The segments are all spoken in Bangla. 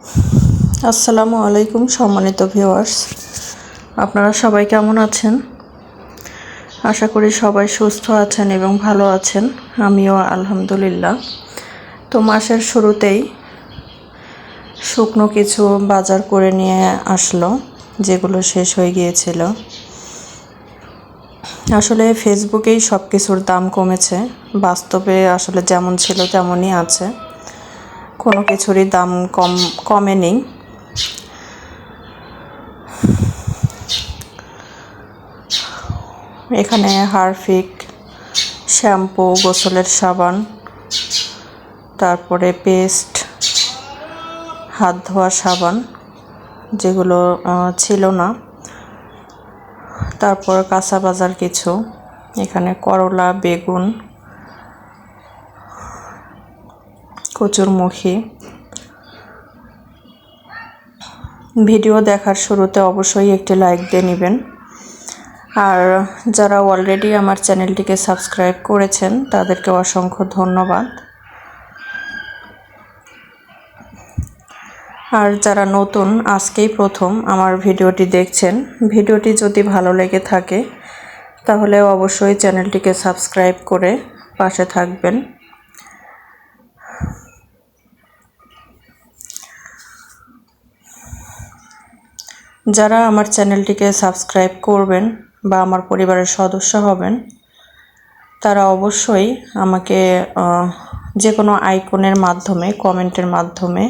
আসসালামু আলাইকুম সম্মানিত ভিউয়ার্স, আপনারা সবাই কেমন আছেন? আশা করি সবাই সুস্থ আছেন এবং ভালো আছেন। আমিও আলহামদুলিল্লাহ। তো মাসের শুরুতেই শুকনো কিছু বাজার করে নিয়ে আসলো, যেগুলো শেষ হয়ে গিয়েছিল। আসলে ফেসবুকেই সব কিছুর দাম কমেছে, বাস্তবে আসলে যেমন ছিল তেমনই আছে, কোনো কিছুরই দাম কমেনি। এখানে হারফিক, শ্যাম্পু, গোসলের সাবান, তারপরে পেস্ট, হাত ধোয়া সাবান যেগুলো ছিল না, তারপর কাঁচা বাজার কিছু, এখানে করলা, বেগুন, কচুরমুখী। ভিডিও দেখার শুরুতে অবশ্যই একটি লাইক দিয়ে নেবেন, আর যারা অলরেডি আমার চ্যানেলটিকে সাবস্ক্রাইব করেছেন তাদেরকে অসংখ্য ধন্যবাদ। আর যারা নতুন, আজকেই প্রথম আমার ভিডিওটি দেখছেন, ভিডিওটি যদি ভালো লেগে থাকে তাহলে অবশ্যই চ্যানেলটিকে সাবস্ক্রাইব করে পাশে থাকবেন। যারা আমার চ্যানেলটিকে সাবস্ক্রাইব করবেন বা আমার পরিবারের সদস্য হবেন, তারা অবশ্যই আমাকে যে কোনো আইকনের মাধ্যমে, কমেন্টের মাধ্যমে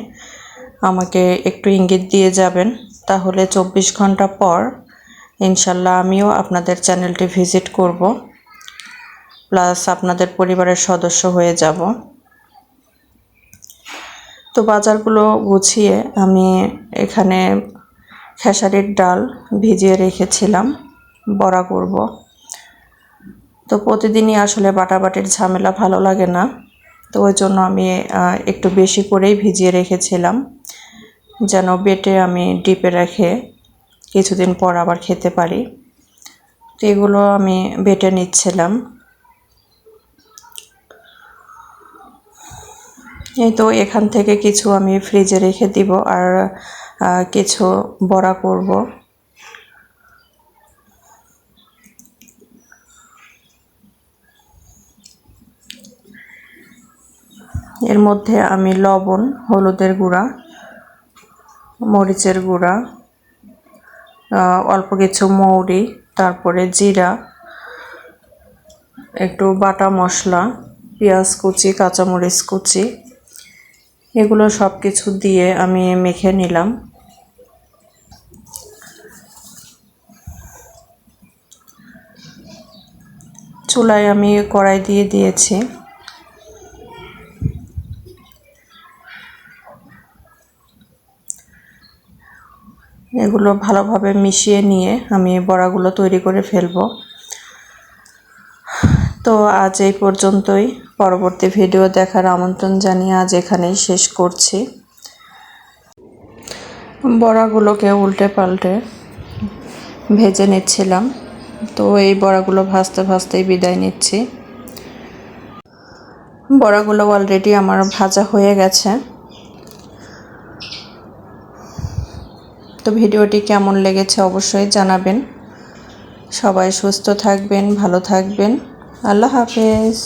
আমাকে একটু ইঙ্গিত দিয়ে যাবেন। তাহলে 24 ঘন্টা পর ইনশাল্লাহ আমিও আপনাদের চ্যানেলটি ভিজিট করব, প্লাস আপনাদের পরিবারের সদস্য হয়ে যাব। তো বাজারগুলো গুছিয়ে আমি এখানে খেসারির ডাল ভিজিয়ে রেখেছিলাম, বড়া করব। তো প্রতিদিনই আসলে বাটাবাটির ঝামেলা ভালো লাগে না, তো ওই জন্য আমি একটু বেশি করেই ভিজিয়ে রেখেছিলাম, যেন বেটে আমি ডিপে রেখে কিছুদিন পর আবার খেতে পারি। তো এগুলো আমি বেটে নিচ্ছিলাম। এই তো এখান থেকে কিছু আমি ফ্রিজে রেখে দিব, আর কিছু বড়া করব। এর মধ্যে আমি লবণ, হলুদের গুঁড়া, মরিচের গুঁড়া, অল্প কিছু মৌরি, তারপরে জিরা, একটু বাটা মশলা, পেঁয়াজ কুচি, কাঁচামরিচ কুচি, এগুলো সব কিছু দিয়ে আমি মেখে নিলাম। চুলায় আমি কড়াই দিয়ে দিয়েছি। এগুলো ভালোভাবে মিশিয়ে নিয়ে আমি বড়াগুলো তৈরি করে ফেলব। তো আজ এই পর্যন্তই। পরবর্তী ভিডিও দেখার আমন্ত্রণ জানিয়ে আজ এখানেই শেষ করছি। বড়াগুলোকে উল্টে পাল্টে ভেজে নিচ্ছিলাম। তো এই বড়াগুলো ভাজতে ভাজতেই বিদায় নিচ্ছি। বড়াগুলো অলরেডি আমার ভাজা হয়ে গেছে। তো ভিডিওটি কেমন লেগেছে অবশ্যই জানাবেন। সবাই সুস্থ থাকবেন, ভালো থাকবেন। আল্লাহ হাফেজ।